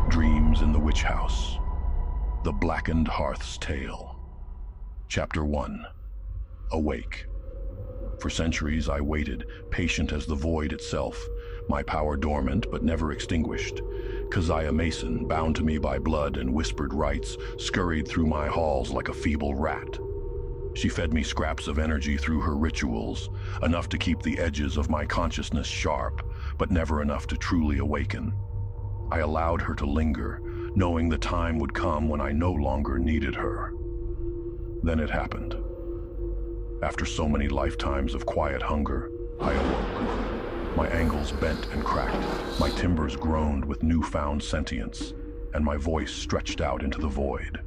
Dreams in the Witch House. The Blackened Hearths Tale. Chapter 1. Awake. For centuries I waited, patient as the void itself, my power dormant but never extinguished. Keziah Mason, bound to me by blood and whispered rites, scurried through my halls like a feeble rat. She fed me scraps of energy through her rituals, enough to keep the edges of my consciousness sharp, but never enough to truly awaken. I allowed her to linger, knowing the time would come when I no longer needed her. Then it happened. After so many lifetimes of quiet hunger, I awoke. My angles bent and cracked, my timbers groaned with newfound sentience, and my voice stretched out into the void.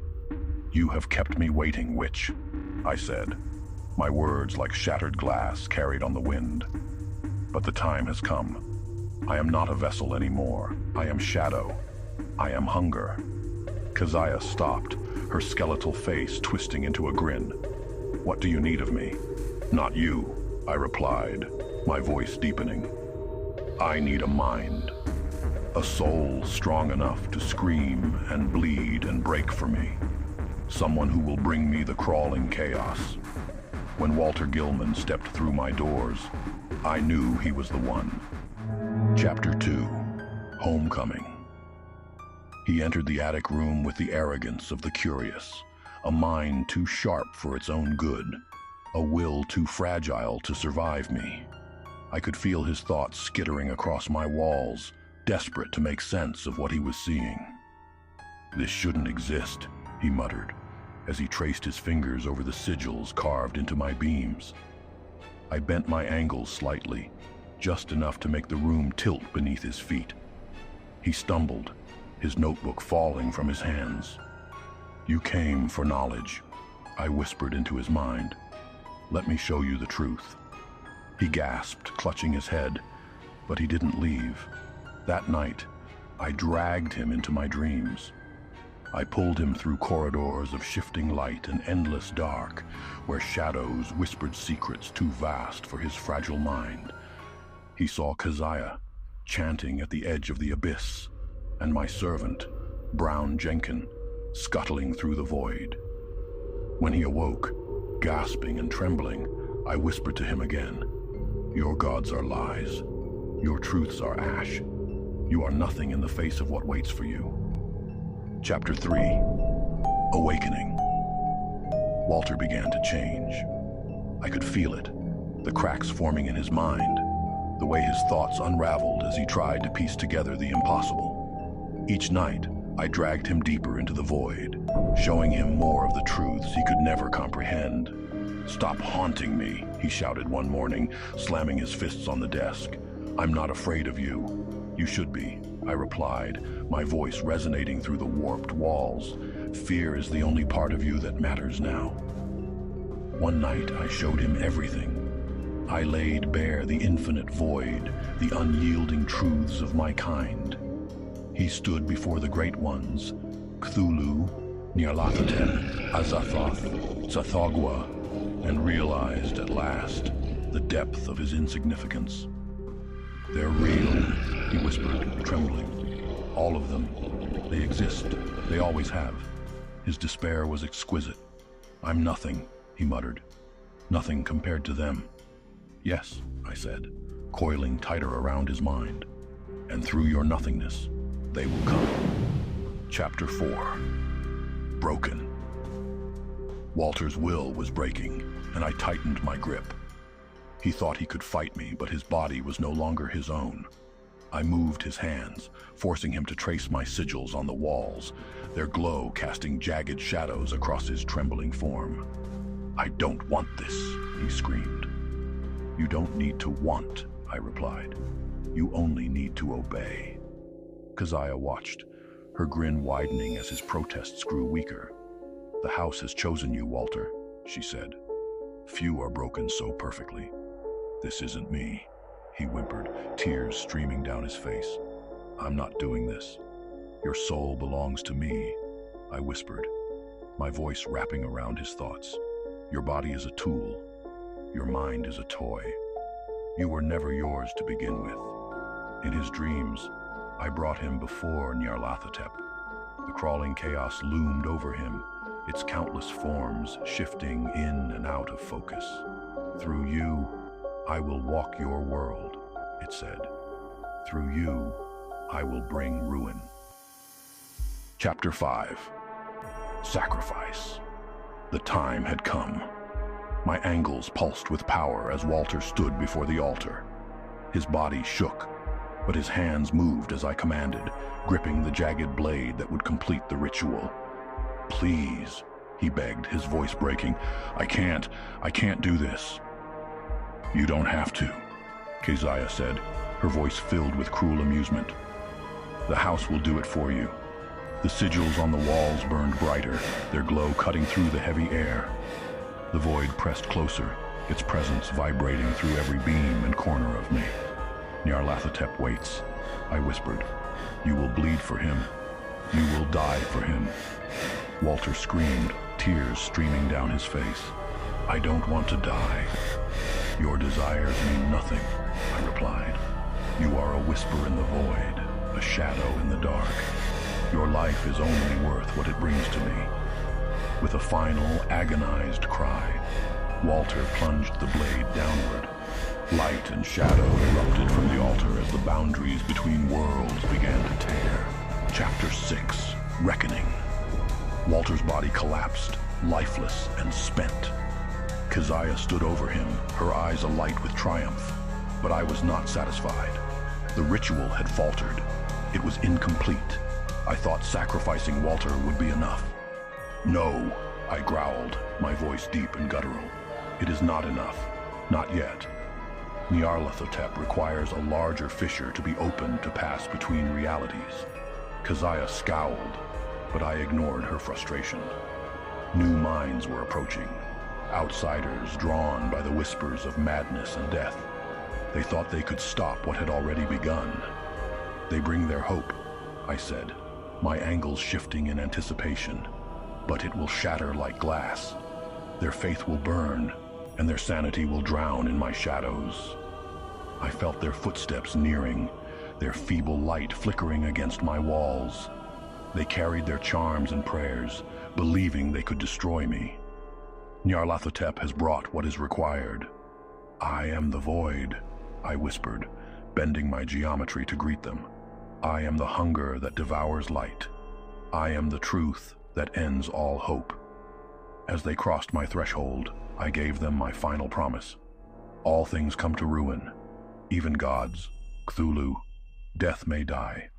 "You have kept me waiting, witch," I said, my words like shattered glass carried on the wind. "But the time has come. I am not a vessel anymore. I am shadow. I am hunger." Keziah stopped, her skeletal face twisting into a grin. "What do you need of me?" "Not you," I replied, my voice deepening. "I need a mind, a soul strong enough to scream and bleed and break for me. Someone who will bring me the crawling chaos." When Walter Gilman stepped through my doors, I knew he was the one. Chapter 2. Homecoming. He entered the attic room with the arrogance of the curious, a mind too sharp for its own good, a will too fragile to survive me. I could feel his thoughts skittering across my walls, desperate to make sense of what he was seeing. "This shouldn't exist," he muttered, as he traced his fingers over the sigils carved into my beams. I bent my angles slightly, just enough to make the room tilt beneath his feet. He stumbled, his notebook falling from his hands. "You came for knowledge," I whispered into his mind. "Let me show you the truth." He gasped, clutching his head, but he didn't leave. That night, I dragged him into my dreams. I pulled him through corridors of shifting light and endless dark, where shadows whispered secrets too vast for his fragile mind. He saw Keziah, chanting at the edge of the abyss, and my servant, Brown Jenkin, scuttling through the void. When he awoke, gasping and trembling, I whispered to him again, "Your gods are lies. Your truths are ash. You are nothing in the face of what waits for you." Chapter 3. Awakening. Walter began to change. I could feel it, the cracks forming in his mind, the way his thoughts unraveled as he tried to piece together the impossible. Each night, I dragged him deeper into the void, showing him more of the truths he could never comprehend. "Stop haunting me," he shouted one morning, slamming his fists on the desk. "I'm not afraid of you." "You should be," I replied, my voice resonating through the warped walls. "Fear is the only part of you that matters now." One night, I showed him everything. I laid bare the infinite void, the unyielding truths of my kind. He stood before the great ones, Cthulhu, Nyarlathotep, Azathoth, Tsathoggua, and realized at last the depth of his insignificance. "They're real," he whispered, trembling. "All of them. They exist. They always have." His despair was exquisite. "I'm nothing," he muttered. "Nothing compared to them." "Yes," I said, coiling tighter around his mind. "And through your nothingness, they will come." Chapter 4. Broken. Walter's will was breaking, and I tightened my grip. He thought he could fight me, but his body was no longer his own. I moved his hands, forcing him to trace my sigils on the walls, their glow casting jagged shadows across his trembling form. "I don't want this," he screamed. "You don't need to want," I replied. "You only need to obey." Keziah watched, her grin widening as his protests grew weaker. "The house has chosen you, Walter," she said. "Few are broken so perfectly." "This isn't me," he whimpered, tears streaming down his face. "I'm not doing this. Your soul belongs to me," I whispered, my voice wrapping around his thoughts. "Your body is a tool. Your mind is a toy. You were never yours to begin with." In his dreams, I brought him before Nyarlathotep. The crawling chaos loomed over him, its countless forms shifting in and out of focus. Through you, I will walk your world, it said. Through you, I will bring ruin. Chapter 5. Sacrifice. The time had come. My angles pulsed with power as Walter stood before the altar. His body shook, but his hands moved as I commanded, gripping the jagged blade that would complete the ritual. Please, he begged, his voice breaking. I can't do this. You don't have to, Keziah said, her voice filled with cruel amusement. The house will do it for you. The sigils on the walls burned brighter, their glow cutting through the heavy air. The void pressed closer, its presence vibrating through every beam and corner of me. Nyarlathotep waits, I whispered. You will bleed for him. You will die for him. Walter screamed, tears streaming down his face. I don't want to die. Your desires mean nothing, I replied. You are a whisper in the void, a shadow in the dark. Your life is only worth what it brings to me. With a final, agonized cry, Walter plunged the blade downward. Light and shadow erupted from the altar as the boundaries between worlds began to tear. Chapter 6. Reckoning. Walter's body collapsed, lifeless and spent. Keziah stood over him, her eyes alight with triumph. But I was not satisfied. The ritual had faltered. It was incomplete. I thought sacrificing Walter would be enough. No, I growled, my voice deep and guttural. It is not enough. Not yet. Nyarlathotep requires a larger fissure to be opened to pass between realities. Keziah scowled, but I ignored her frustration. New minds were approaching, outsiders drawn by the whispers of madness and death. They thought they could stop what had already begun. They bring their hope, I said, my angles shifting in anticipation. But it will shatter like glass. Their faith will burn, and their sanity will drown in my shadows. I felt their footsteps nearing, their feeble light flickering against my walls. They carried their charms and prayers, believing they could destroy me. Nyarlathotep has brought what is required. I am the void, I whispered, bending my geometry to greet them. I am the hunger that devours light. I am the truth that ends all hope. As they crossed my threshold, I gave them my final promise. All things come to ruin, even gods, Cthulhu, death may die,